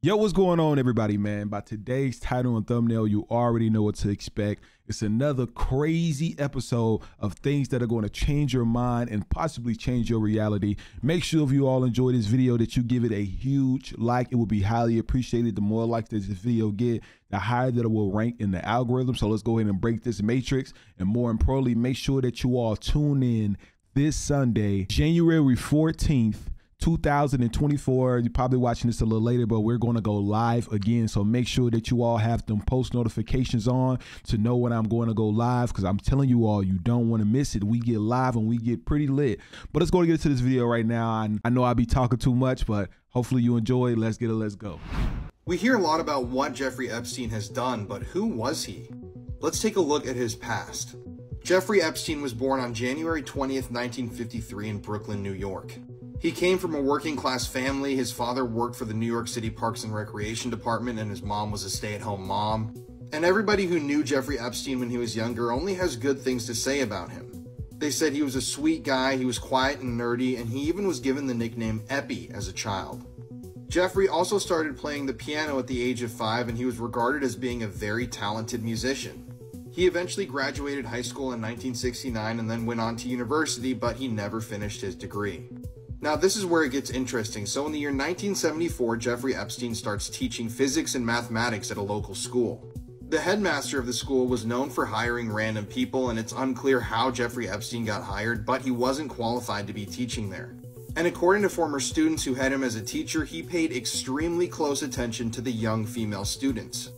Yo, what's going on, everybody, man? By today's title and thumbnail, you already know what to expect. It's another crazy episode of things that are going to change your mind and possibly change your reality. Make sure if you all enjoy this video that you give it a huge like. It will be highly appreciated. The more likes that this video get, the higher that it will rank in the algorithm. So let's go ahead and break this matrix. And more importantly, make sure that you all tune in this Sunday, January 14th. 2024. You're probably watching this a little later, but we're going to go live again. So make sure that you all have them post notifications on to know when I'm going to go live, because I'm telling you all, you don't want to miss it. We get live and we get pretty lit. But let's go get into this video right now. I know I'll be talking too much, but hopefully you enjoy it. Let's get it. Let's go. We hear a lot about what Jeffrey Epstein has done, but who was he? Let's take a look at his past. Jeffrey Epstein was born on January 20th, 1953 in Brooklyn, New York. He came from a working-class family. His father worked for the New York City Parks and Recreation Department, and his mom was a stay-at-home mom. And everybody who knew Jeffrey Epstein when he was younger only has good things to say about him. They said he was a sweet guy, he was quiet and nerdy, and he even was given the nickname Epi as a child. Jeffrey also started playing the piano at the age of 5, and he was regarded as being a very talented musician. He eventually graduated high school in 1969 and then went on to university, but he never finished his degree. Now, this is where it gets interesting. So in the year 1974, Jeffrey Epstein starts teaching physics and mathematics at a local school. The headmaster of the school was known for hiring random people, and it's unclear how Jeffrey Epstein got hired, but he wasn't qualified to be teaching there. And according to former students who had him as a teacher, he paid extremely close attention to the young female students.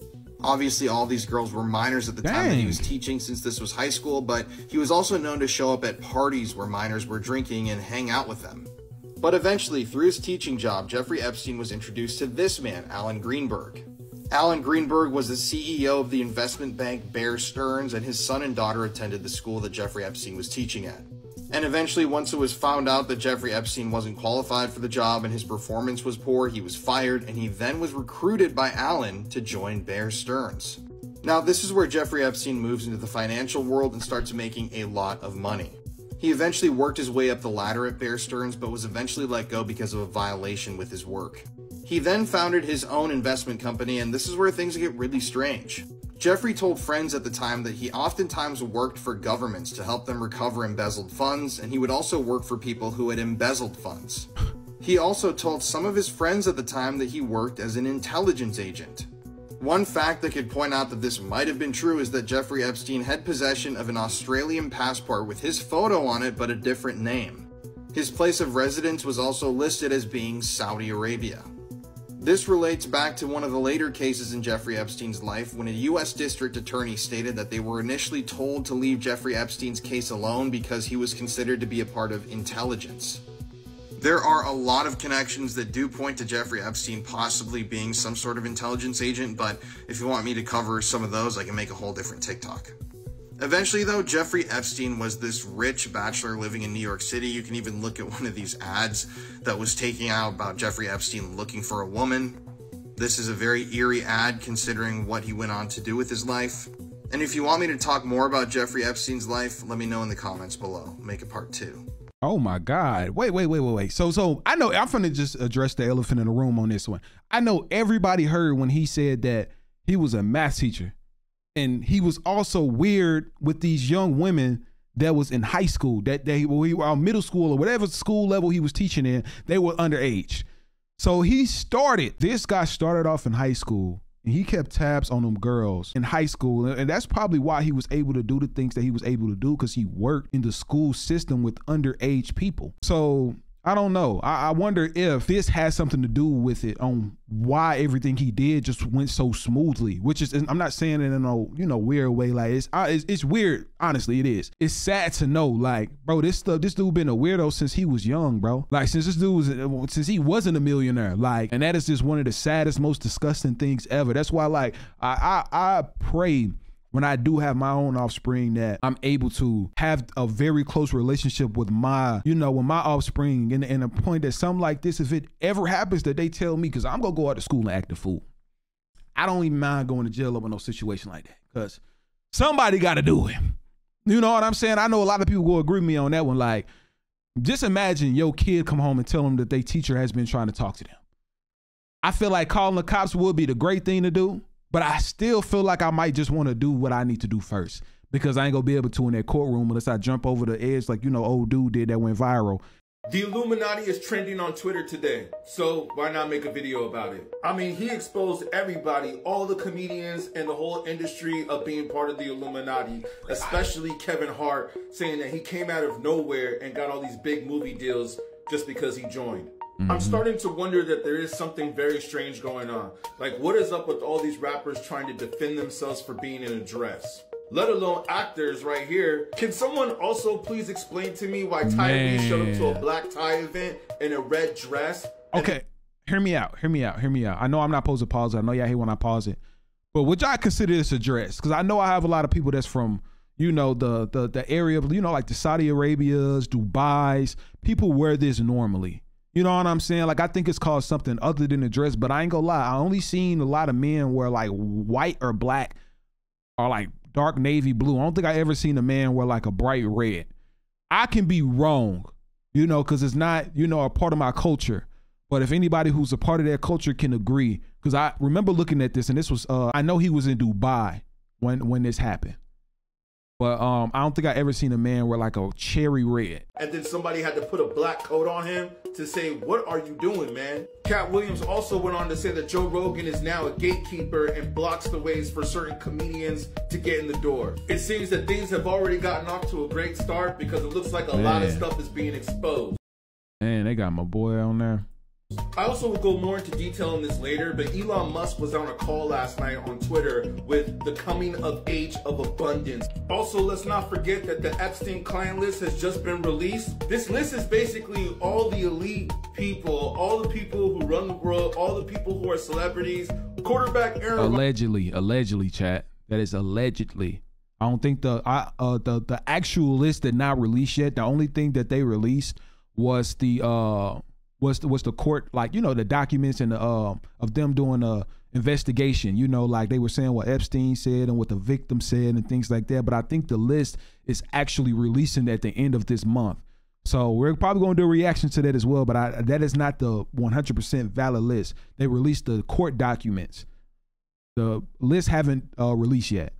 Obviously, all these girls were minors at the time that he was teaching, since this was high school, but he was also known to show up at parties where minors were drinking and hang out with them. But eventually, through his teaching job, Jeffrey Epstein was introduced to this man, Alan Greenberg. Alan Greenberg was the CEO of the investment bank Bear Stearns, and his son and daughter attended the school that Jeffrey Epstein was teaching at. And eventually, once it was found out that Jeffrey Epstein wasn't qualified for the job and his performance was poor, he was fired, and he then was recruited by Alan to join Bear Stearns. Now, this is where Jeffrey Epstein moves into the financial world and starts making a lot of money. He eventually worked his way up the ladder at Bear Stearns, but was eventually let go because of a violation with his work. He then founded his own investment company, and this is where things get really strange. Jeffrey told friends at the time that he oftentimes worked for governments to help them recover embezzled funds, and he would also work for people who had embezzled funds. He also told some of his friends at the time that he worked as an intelligence agent. One fact that could point out that this might have been true is that Jeffrey Epstein had possession of an Australian passport with his photo on it but a different name. His place of residence was also listed as being Saudi Arabia. This relates back to one of the later cases in Jeffrey Epstein's life, when a U.S. district attorney stated that they were initially told to leave Jeffrey Epstein's case alone because he was considered to be a part of intelligence. There are a lot of connections that do point to Jeffrey Epstein possibly being some sort of intelligence agent, but if you want me to cover some of those, I can make a whole different TikTok. Eventually, though, Jeffrey Epstein was this rich bachelor living in New York City. You can even look at one of these ads that was taking out about Jeffrey Epstein looking for a woman. This is a very eerie ad considering what he went on to do with his life. And if you want me to talk more about Jeffrey Epstein's life, let me know in the comments below. Make it part 2. Oh my God. Wait. So I know I'm finna just address the elephant in the room on this one. I know everybody heard when he said that he was a math teacher, and he was also weird with these young women that was in high school, that they were on middle school or whatever school level he was teaching in, they were underage. So this guy started off in high school, and he kept tabs on them girls in high school. And that's probably why he was able to do the things that he was able to do, because he worked in the school system with underage people. So I don't know. I wonder if this has something to do with it, on why everything he did just went so smoothly, which is, I'm not saying it in a weird way. Like it's weird. Honestly, it is. It's sad to know, like, bro, this dude been a weirdo since he was young, bro. Like, since he wasn't a millionaire, like, and that is just one of the saddest, most disgusting things ever. That's why, like, I pray when I do have my own offspring that I'm able to have a very close relationship with my offspring, and a point that something like this, if it ever happens, that they tell me, because I'm gonna go out to school and act a fool. I don't even mind going to jail over no situation like that, because somebody got to do it. You know what I'm saying? I know a lot of people will agree with me on that one. Like, just imagine your kid come home and tell them that their teacher has been trying to talk to them. I feel like calling the cops would be the great thing to do, but I still feel like I might just want to do what I need to do first, because I ain't gonna be able to in that courtroom unless I jump over the edge like, you know, old dude did that went viral. The Illuminati is trending on Twitter today, so why not make a video about it? I mean, he exposed everybody, all the comedians and the whole industry of being part of the Illuminati, especially Kevin Hart, saying that he came out of nowhere and got all these big movie deals just because he joined. I'm starting to wonder that there is something very strange going on. Like, what is up with all these rappers trying to defend themselves for being in a dress? Let alone actors right here. Can someone also please explain to me why Tyrese showed up to a black tie event in a red dress? Okay, hear me out. I know I'm not supposed to pause it. I know y'all hate when I pause it. But would y'all consider this a dress? Because I know I have a lot of people that's from, you know, the area of, you know, like the Saudi Arabias, Dubai's. People wear this normally. You know what I'm saying? Like, I think it's called something other than a dress, but I ain't gonna lie. I only seen a lot of men wear like white or black or like dark navy blue. I don't think I ever seen a man wear like a bright red. I can be wrong, you know, because it's not, you know, a part of my culture. But if anybody who's a part of that culture can agree, because I remember looking at this, and this was, I know he was in Dubai when this happened. But I don't think I ever seen a man wear like a cherry red. And then somebody had to put a black coat on him to say, what are you doing, man? Cat Williams also went on to say that Joe Rogan is now a gatekeeper and blocks the ways for certain comedians to get in the door. It seems that things have already gotten off to a great start because it looks like a lot of stuff is being exposed. Man, they got my boy on there. I also will go more into detail on this later, but Elon Musk was on a call last night on Twitter with the coming of age of abundance. Also, let's not forget that the Epstein client list has just been released. This list is basically all the elite people, all the people who run the world, all the people who are celebrities. Quarterback Aaron... Allegedly, chat. That is allegedly. I don't think the actual list did not release yet. The only thing that they released was the was the court, like, you know, the documents and the of them doing a investigation, you know, like they were saying what Epstein said and what the victim said and things like that. But I think the list is actually releasing at the end of this month. So we're probably going to do a reaction to that as well. But that is not the 100% valid list. They released the court documents. The list haven't released yet.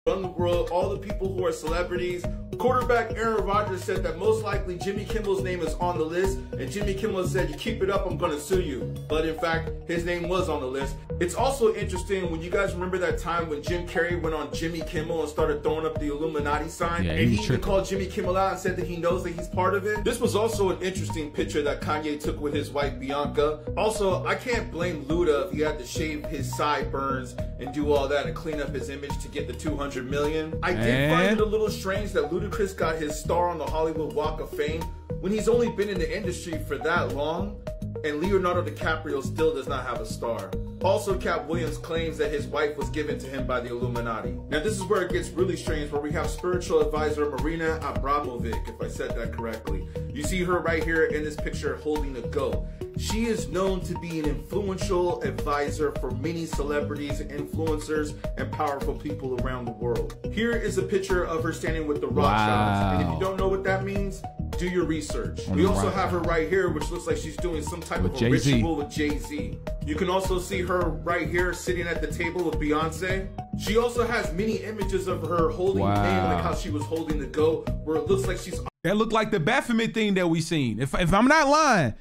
Run the world, all the people who are celebrities. Quarterback Aaron Rodgers said that most likely Jimmy Kimmel's name is on the list, and Jimmy Kimmel said, you keep it up, I'm gonna sue you. But in fact, his name was on the list. It's also interesting when you guys remember that time when Jim Carrey went on Jimmy Kimmel and started throwing up the Illuminati sign, and he even called Jimmy Kimmel out and said that he knows that he's part of it. This was also an interesting picture that Kanye took with his wife Bianca. Also, I can't blame Luda if he had to shave his sideburns and do all that and clean up his image to get the 200 million. I did find it a little strange that Ludacris got his star on the Hollywood Walk of Fame when he's only been in the industry for that long, and Leonardo DiCaprio still does not have a star. Also, Cat Williams claims that his wife was given to him by the Illuminati. Now, this is where it gets really strange, where we have spiritual advisor Marina Abramovic, if I said that correctly. You see her right here in this picture holding a goat. She is known to be an influential advisor for many celebrities, influencers, and powerful people around the world. Here is a picture of her standing with the Rothschilds. And if you don't know what that means, do your research. We also have her right here, which looks like she's doing some type of a ritual with Jay-Z. You can also see her right here sitting at the table with Beyonce. She also has many images of her holding name, like how she was holding the goat, where it looks like she's... That looked like the Baphomet thing that we seen. If I'm not lying,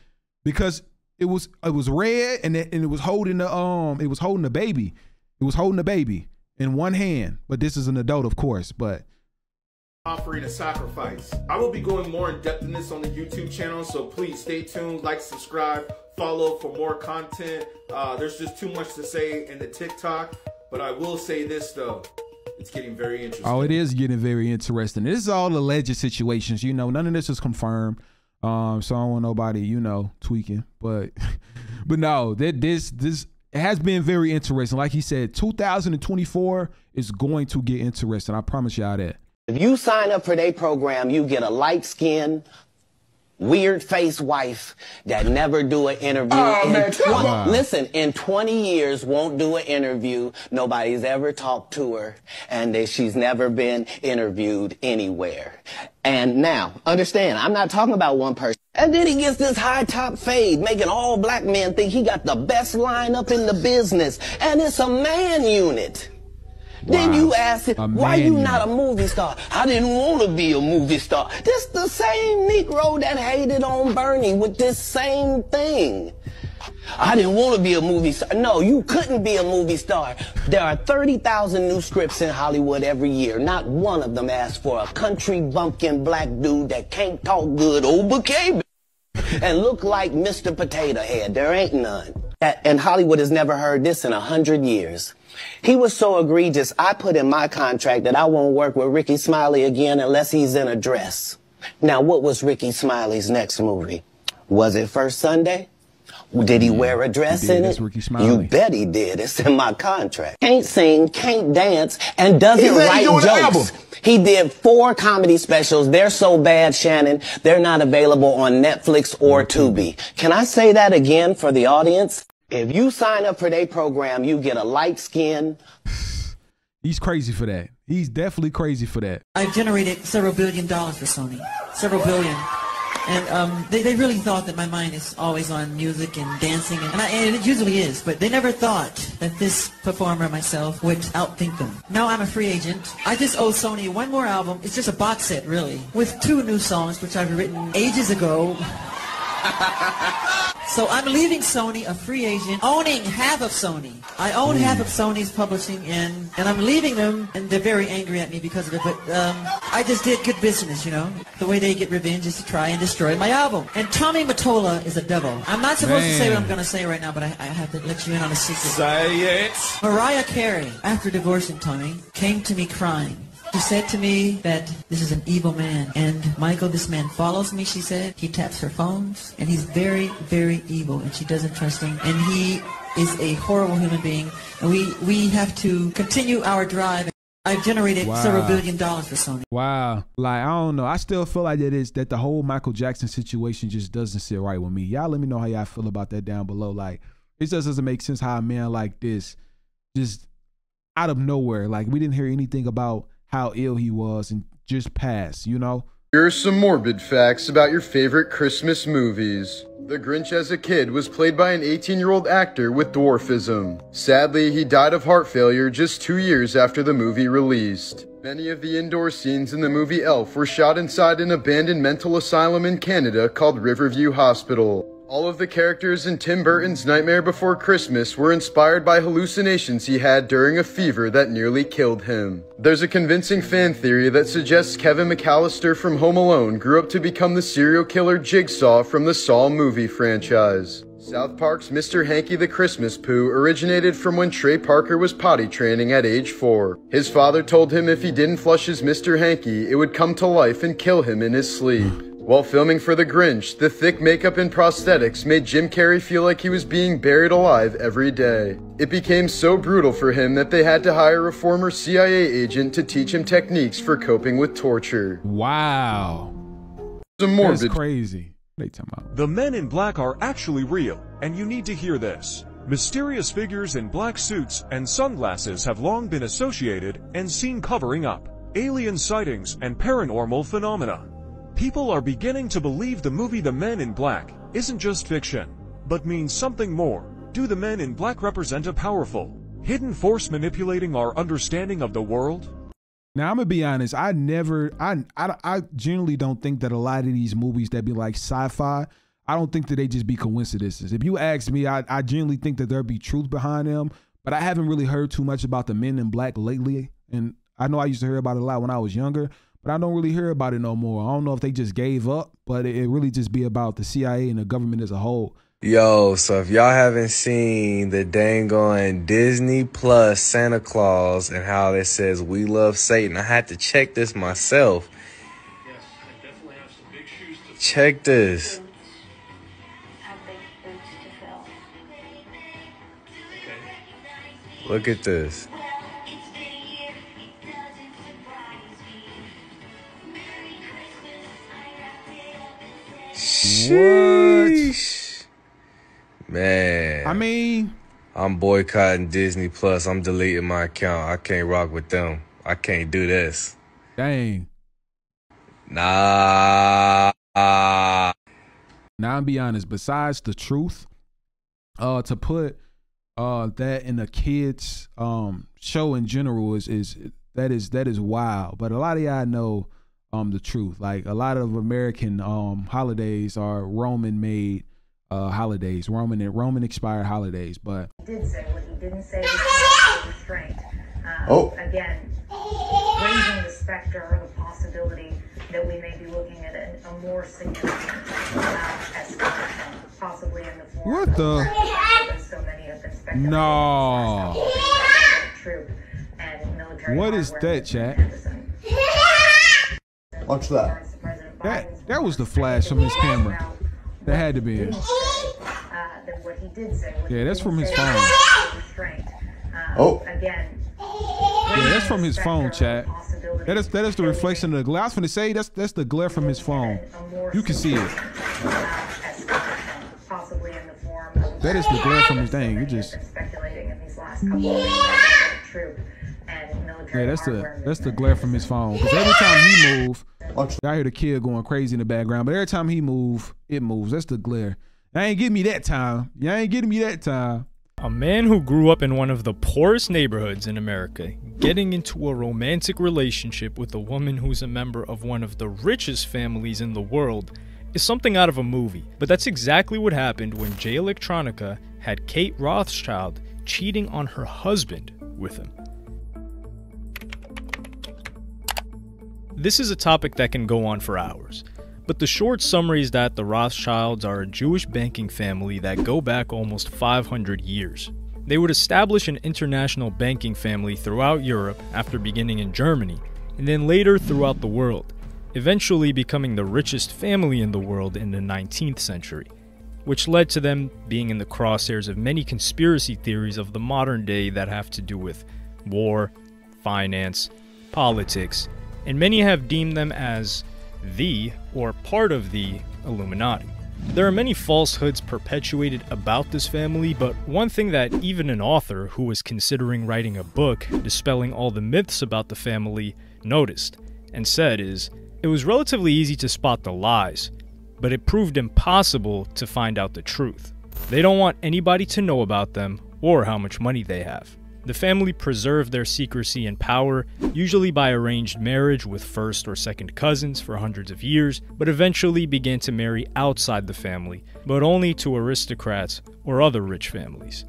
because it was red and it was holding the baby. It was holding the baby in one hand, but this is an adult, of course, but offering a sacrifice. I will be going more in depth in this on the YouTube channel, so please stay tuned, like, subscribe, follow for more content. There's just too much to say in the TikTok, but I will say this though. It's getting very interesting. Oh, it is getting very interesting. This is all alleged situations, you know, none of this is confirmed. So I don't want nobody, you know, tweaking, but no, this it has been very interesting. Like he said, 2024 is going to get interesting. I promise y'all that. If you sign up for their program, you get a light skin, weird face wife that never do an interview. Listen, in 20 years won't do an interview. Nobody's ever talked to her, and she's never been interviewed anywhere. And now, understand, I'm not talking about one person. And then he gets this high top fade, making all black men think he got the best lineup in the business, and it's a man unit. Wow. Then you ask him, why you not a movie star? I didn't want to be a movie star. This the same Negro that hated on Bernie with this same thing. I didn't want to be a movie star. No, you couldn't be a movie star. There are 30,000 new scripts in Hollywood every year. Not one of them asks for a country bumpkin black dude that can't talk good over cable and look like Mr. Potato Head. There ain't none. And Hollywood has never heard this in 100 years. He was so egregious, I put in my contract that I won't work with Ricky Smiley again unless he's in a dress. Now, what was Ricky Smiley's next movie? Was it First Sunday? Did he wear a dress in it? You bet he did. It's in my contract. Can't sing, can't dance, and doesn't write jokes. He did 4 comedy specials. They're so bad, Shannon, they're not available on Netflix or Tubi. Can I say that again for the audience? If you sign up for their program, you get a light skin. He's crazy for that. He's definitely crazy for that. I've generated several $1 billion for Sony. Several billion. And they really thought that my mind is always on music and dancing, and it usually is, but they never thought that this performer, myself, would outthink them. Now I'm a free agent. I just owe Sony one more album. It's just a box set, really, with 2 new songs, which I've written ages ago. So I'm leaving Sony a free agent, owning half of Sony. I own half of Sony's publishing, and I'm leaving them, and they're very angry at me because of it, but I just did good business, you know. The way they get revenge is to try and destroy my album. And Tommy Mottola is a devil. I'm not supposed to say what I'm going to say right now, but I have to let you in on a secret. Say it. Mariah Carey, after divorcing Tommy, came to me crying. She said to me that this is an evil man. And Michael, this man follows me, she said. He taps her phones. And he's very, very evil. And she doesn't trust him. And he is a horrible human being. And we have to continue our drive. I've generated several $1 billion for Sony. Wow. Like, I don't know. I still feel like that the whole Michael Jackson situation just doesn't sit right with me. Y'all let me know how y'all feel about that down below. Like, it just doesn't make sense how a man like this just out of nowhere, like, we didn't hear anything about how ill he was and just passed, you know? Here are some morbid facts about your favorite Christmas movies. The Grinch as a kid was played by an 18-year-old actor with dwarfism. Sadly, he died of heart failure just 2 years after the movie released. Many of the indoor scenes in the movie Elf were shot inside an abandoned mental asylum in Canada called Riverview Hospital. All of the characters in Tim Burton's Nightmare Before Christmas were inspired by hallucinations he had during a fever that nearly killed him. There's a convincing fan theory that suggests Kevin McAllister from Home Alone grew up to become the serial killer Jigsaw from the Saw movie franchise. South Park's Mr. Hanky the Christmas Pooh originated from when Trey Parker was potty training at age 4. His father told him if he didn't flush his Mr. Hanky, it would come to life and kill him in his sleep. While filming for The Grinch, the thick makeup and prosthetics made Jim Carrey feel like he was being buried alive every day. It became so brutal for him that they had to hire a former CIA agent to teach him techniques for coping with torture. Wow. That's crazy. They talking about. The men in black are actually real, and you need to hear this. Mysterious figures in black suits and sunglasses have long been associated and seen covering up alien sightings and paranormal phenomena. People are beginning to believe the movie The Men in Black isn't just fiction, but means something more. Do the men in black represent a powerful, hidden force manipulating our understanding of the world? Now, I'm gonna be honest. I generally don't think that a lot of these movies that be like sci-fi, I don't think that they just be coincidences. If you ask me, I generally think that there'll be truth behind them, but I haven't really heard too much about the Men in Black lately. And I know I used to hear about it a lot when I was younger, but I don't really hear about it no more. I don't know if they just gave up, but it really just be about the CIA and the government as a whole. Yo, so if y'all haven't seen the dang on Disney Plus Santa Claus and how it says we love Satan, I had to check this myself. Yes, I definitely have some big shoes to fill. Check this. Have big boots to fill. Okay. Look at this. Sheesh. Man. I mean, I'm boycotting Disney Plus. I'm deleting my account. I can't rock with them. I can't do this. dang. Nah. Now I'm be honest. Besides the truth, to put that in a kids show in general is wild. But a lot of y'all know the truth. Like a lot of American holidays are Roman made holidays, Roman expired holidays. But He did say what he didn't say was restraint. Again, raising the specter or the possibility that we may be looking at a more significant escalation, possibly in the form what the? of so many have been speculating. No. Troop and military What is hardware that, chat? Henderson. Watch that. That was the flash from his camera. That had to be it. What he did say. Yeah, that's from his phone. Again. Yeah, that's from his phone, chat. That is the reflection of the glare. I was finna say that's the glare from his phone. You can see it. That is the glare from his thing. It just. Yeah, that's the glare from his phone. Because every time he move, I hear the kid going crazy in the background. But every time he move, it moves. That's the glare. Y'all ain't getting me that time. Y'all ain't getting me that time. A man who grew up in one of the poorest neighborhoods in America, getting into a romantic relationship with a woman who's a member of one of the richest families in the world is something out of a movie. But that's exactly what happened when Jay Electronica had Kate Rothschild cheating on her husband with him. This is a topic that can go on for hours, but the short summary is that the Rothschilds are a Jewish banking family that go back almost 500 years. They would establish an international banking family throughout Europe after beginning in Germany, and then later throughout the world, eventually becoming the richest family in the world in the 19th century, which led to them being in the crosshairs of many conspiracy theories of the modern day that have to do with war, finance, politics, and many have deemed them as the, or part of the, Illuminati. There are many falsehoods perpetuated about this family, but one thing that even an author who was considering writing a book dispelling all the myths about the family noticed and said is, it was relatively easy to spot the lies, but it proved impossible to find out the truth. They don't want anybody to know about them or how much money they have. The family preserved their secrecy and power, usually by arranged marriage with first or second cousins for hundreds of years, but eventually began to marry outside the family, but only to aristocrats or other rich families.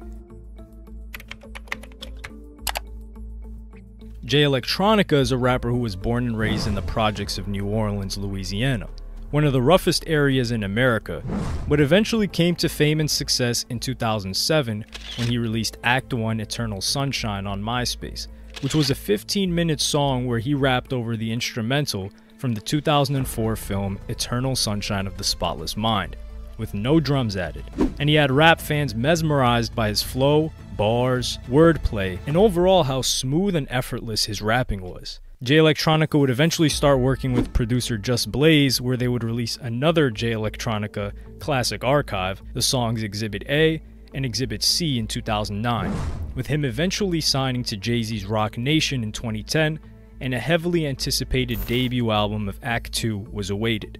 Jay Electronica is a rapper who was born and raised in the projects of New Orleans, Louisiana, one of the roughest areas in America, but eventually came to fame and success in 2007 when he released Act 1 Eternal Sunshine on MySpace, which was a 15-minute song where he rapped over the instrumental from the 2004 film Eternal Sunshine of the Spotless Mind, with no drums added, and he had rap fans mesmerized by his flow, bars, wordplay, and overall how smooth and effortless his rapping was. Jay Electronica would eventually start working with producer Just Blaze, where they would release another Jay Electronica classic archive, the songs Exhibit A and Exhibit C in 2009, with him eventually signing to Jay-Z's Rock Nation in 2010, and a heavily anticipated debut album of Act 2 was awaited.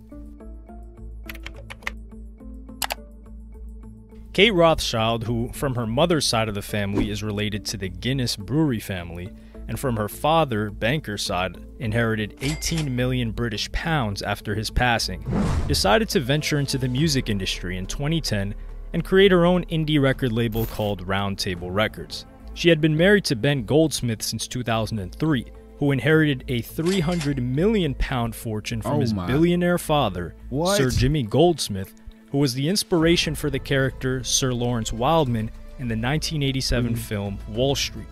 Kate Rothschild, who from her mother's side of the family is related to the Guinness Brewery family, and from her father, banker's side, inherited 18 million British pounds after his passing, decided to venture into the music industry in 2010 and create her own indie record label called Round Table Records. She had been married to Ben Goldsmith since 2003, who inherited a 300 million pound fortune from his billionaire father, Sir Jimmy Goldsmith, who was the inspiration for the character Sir Lawrence Wildman in the 1987 film Wall Street.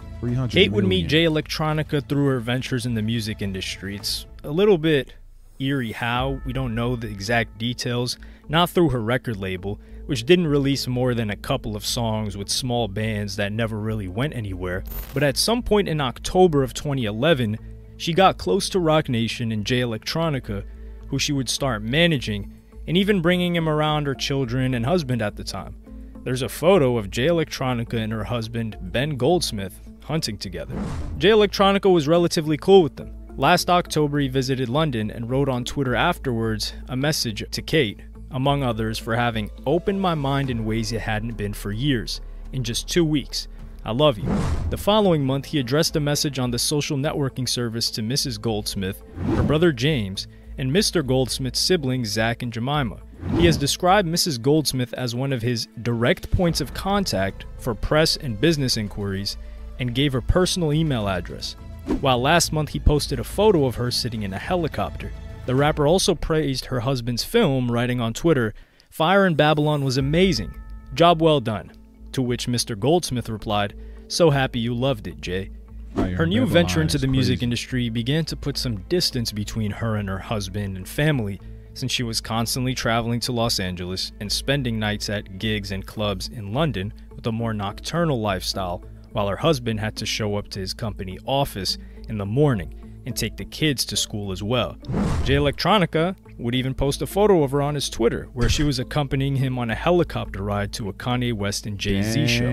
Kate would meet Jay Electronica through her ventures in the music industry. It's a little bit eerie how, we don't know the exact details, not through her record label, which didn't release more than a couple of songs with small bands that never really went anywhere, but at some point in October of 2011, she got close to Rock Nation and Jay Electronica, who she would start managing, and even bringing him around her children and husband at the time. There's a photo of Jay Electronica and her husband, Ben Goldsmith, hunting together. Jay Electronica was relatively cool with them. Last October, he visited London and wrote on Twitter afterwards a message to Kate, among others, for having opened my mind in ways it hadn't been for years, in just 2 weeks. I love you. The following month, he addressed a message on the social networking service to Mrs. Goldsmith, her brother James, and Mr. Goldsmith's siblings Zach and Jemima. He has described Mrs. Goldsmith as one of his direct points of contact for press and business inquiries, and gave her personal email address. While last month he posted a photo of her sitting in a helicopter. The rapper also praised her husband's film, writing on Twitter, "Fire in Babylon was amazing. Job well done." To which Mr. Goldsmith replied, "So happy you loved it, Jay." Her new venture into the music industry began to put some distance between her and her husband and family, since she was constantly traveling to Los Angeles and spending nights at gigs and clubs in London with a more nocturnal lifestyle, while her husband had to show up to his company office in the morning and take the kids to school as well. Jay Electronica would even post a photo of her on his Twitter, where she was accompanying him on a helicopter ride to a Kanye West and Jay-Z show.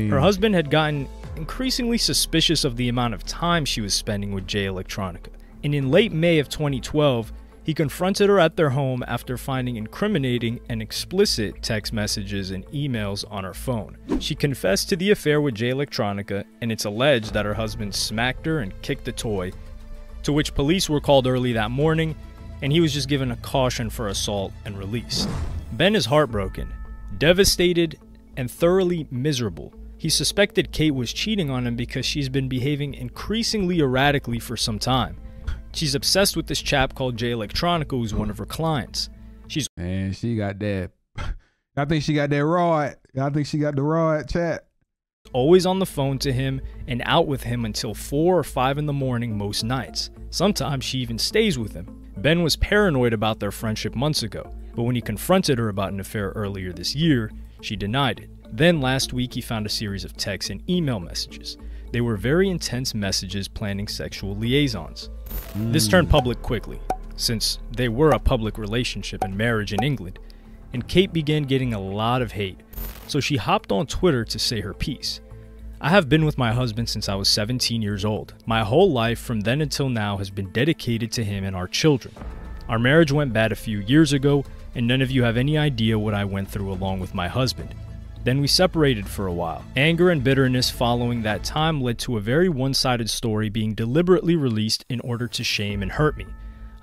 Her husband had gotten increasingly suspicious of the amount of time she was spending with Jay Electronica, and in late May of 2012, he confronted her at their home after finding incriminating and explicit text messages and emails on her phone. She confessed to the affair with Jay Electronica, and it's alleged that her husband smacked her and kicked the toy, to which police were called early that morning, and he was just given a caution for assault and released. Ben is heartbroken, devastated, and thoroughly miserable. He suspected Kate was cheating on him because she's been behaving increasingly erratically for some time. She's obsessed with this chap called Jay Electronica, who's one of her clients. Man, she got that. I think she got that rod. I think she got the rod, chat. Always on the phone to him and out with him until 4 or 5 in the morning most nights. Sometimes she even stays with him. Ben was paranoid about their friendship months ago, but when he confronted her about an affair earlier this year, she denied it. Then last week he found a series of texts and email messages. They were very intense messages planning sexual liaisons. This turned public quickly, since they were a public relationship and marriage in England, and Kate began getting a lot of hate, so she hopped on Twitter to say her piece. "I have been with my husband since I was 17 years old. My whole life from then until now has been dedicated to him and our children. Our marriage went bad a few years ago, and none of you have any idea what I went through along with my husband. Then we separated for a while. Anger and bitterness following that time led to a very one-sided story being deliberately released in order to shame and hurt me.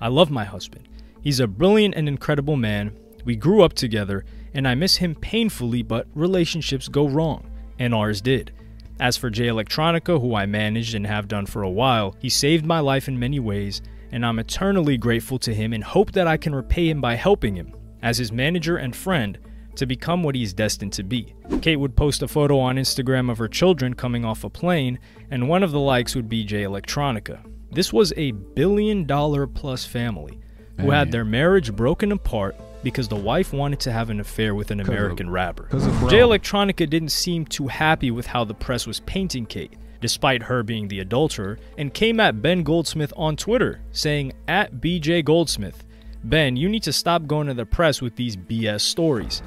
I love my husband. He's a brilliant and incredible man. We grew up together, and I miss him painfully, but relationships go wrong, and ours did. As for Jay Electronica, who I managed and have done for a while, he saved my life in many ways, and I'm eternally grateful to him and hope that I can repay him by helping him, as his manager and friend, to become what he's destined to be." Kate would post a photo on Instagram of her children coming off a plane, and one of the likes would be Jay Electronica. This was a billion-dollar-plus family who had their marriage broken apart because the wife wanted to have an affair with an American rapper. Jay Electronica didn't seem too happy with how the press was painting Kate, despite her being the adulterer, and came at Ben Goldsmith on Twitter, saying, @BJ_Goldsmith, "Ben, you need to stop going to the press with these BS stories.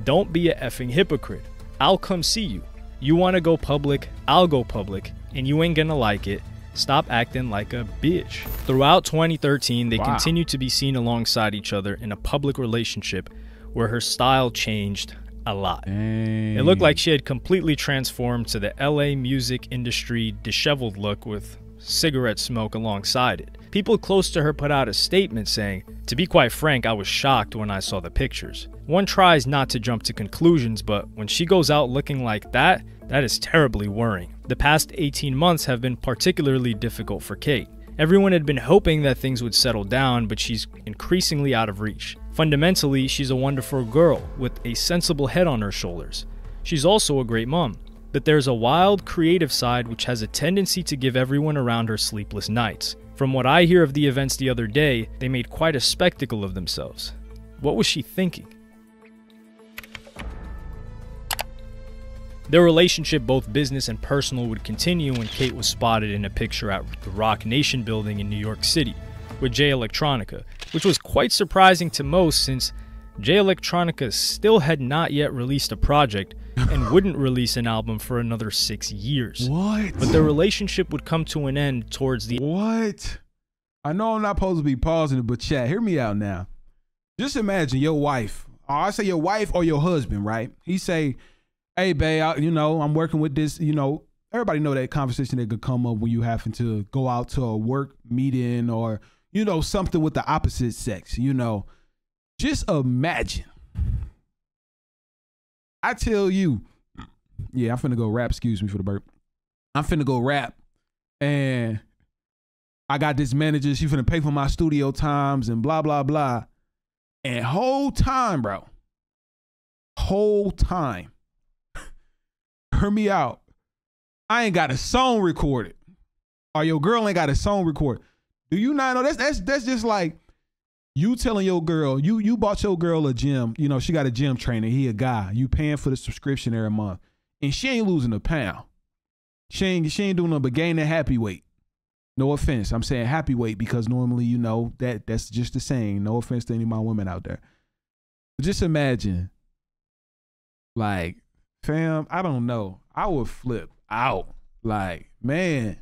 Don't be a effing hypocrite. I'll come see you. You want to go public, I'll go public, and you ain't gonna like it. Stop acting like a bitch." Throughout 2013, they continued to be seen alongside each other in a public relationship where her style changed a lot. It looked like she had completely transformed to the LA music industry disheveled look with cigarette smoke alongside it. People close to her put out a statement saying, "To be quite frank, I was shocked when I saw the pictures. One tries not to jump to conclusions, but when she goes out looking like that, that is terribly worrying." The past 18 months have been particularly difficult for Kate. Everyone had been hoping that things would settle down, but she's increasingly out of reach. Fundamentally, she's a wonderful girl with a sensible head on her shoulders. She's also a great mom, but there's a wild, creative side which has a tendency to give everyone around her sleepless nights. From what I hear of the events the other day, they made quite a spectacle of themselves. What was she thinking? Their relationship, both business and personal, would continue when Kate was spotted in a picture at the Rock Nation building in New York City with Jay Electronica, which was quite surprising to most since Jay Electronica still had not yet released a project and wouldn't release an album for another 6 years. What? But their relationship would come to an end towards the... What? I know I'm not supposed to be pausing it, but chat, hear me out now. Just imagine your wife, or I say your wife or your husband, right? He say, hey, babe, I'm working with this, everybody know that conversation that could come up when you having to go out to a work meeting or, something with the opposite sex, Just imagine. I tell you, yeah, I'm finna go rap, excuse me for the burp. I'm finna go rap, and I got this manager, she finna pay for my studio times and blah, blah, blah. And whole time, bro, hear me out. I ain't got a song recorded, or your girl ain't got a song recorded. Do you not know that's just like you telling your girl, you bought your girl a gym, she got a gym trainer, he a guy, you paying for the subscription every month, and she ain't losing a pound. She ain't doing nothing but gaining happy weight. No offense, I'm saying happy weight because normally that's just the saying. No offense to any of my women out there. But just imagine, like, fam, I don't know. I would flip out. Like, man,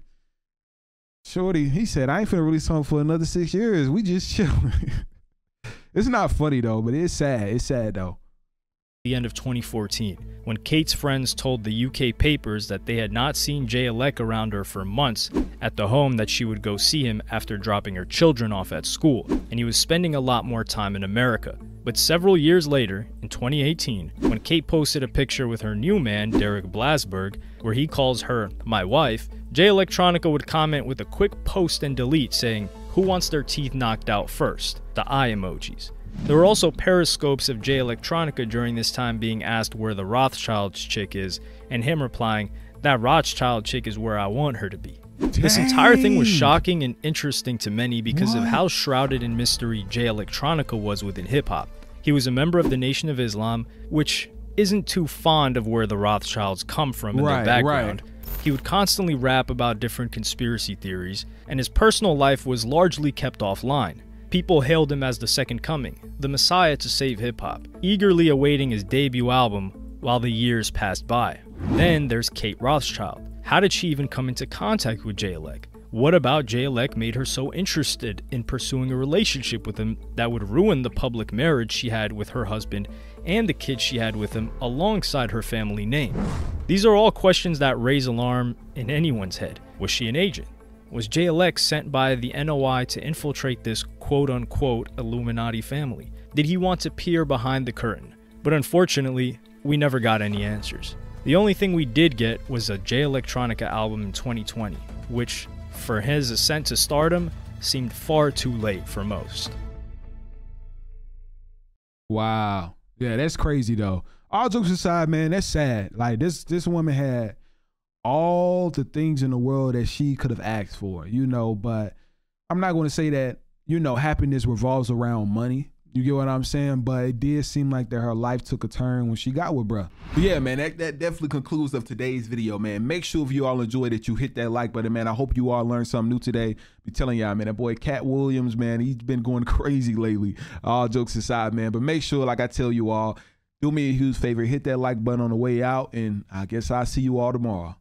shorty, he said, I ain't finna release something for another 6 years. We just chilling. It's not funny though, but it's sad. It's sad though. The end of 2014, when Kate's friends told the UK papers that they had not seen Jay Elec around her for months at the home that she would go see him after dropping her children off at school, and he was spending a lot more time in America. But several years later, in 2018, when Kate posted a picture with her new man, Derek Blasberg, where he calls her my wife, Jay Electronica would comment with a quick post and delete saying, "Who wants their teeth knocked out first?" The eye emojis. There were also periscopes of Jay Electronica during this time being asked where the Rothschilds chick is, and him replying, "That Rothschild chick is where I want her to be." Dang. This entire thing was shocking and interesting to many because of how shrouded in mystery Jay Electronica was within hip-hop. He was a member of the Nation of Islam, which isn't too fond of where the Rothschilds come from in their background. He would constantly rap about different conspiracy theories, and his personal life was largely kept offline. People hailed him as the second coming, the messiah to save hip-hop, eagerly awaiting his debut album while the years passed by. Then there's Kate Rothschild. How did she even come into contact with Jay Elec? What about Jay Elec made her so interested in pursuing a relationship with him that would ruin the public marriage she had with her husband and the kids she had with him alongside her family name? These are all questions that raise alarm in anyone's head. Was she an agent? Was Jay Elec sent by the NOI to infiltrate this quote-unquote Illuminati family? Did he want to peer behind the curtain? But unfortunately, we never got any answers. The only thing we did get was a Jay Electronica album in 2020, which, for his ascent to stardom, seemed far too late for most. Wow. Yeah, that's crazy though. All jokes aside, man, that's sad. Like this woman had all the things in the world that she could have asked for, but I'm not going to say that, happiness revolves around money. You get what I'm saying? But it did seem like that her life took a turn when she got with bruh. But yeah, man, that definitely concludes of today's video, man. Make sure if you all enjoyed it, you hit that like button, man. I hope you all learned something new today. Be telling y'all, man, that boy Cat Williams, man, he's been going crazy lately. All jokes aside, man. But make sure, like I tell you all, do me a huge favor, hit that like button on the way out, and I guess I'll see you all tomorrow.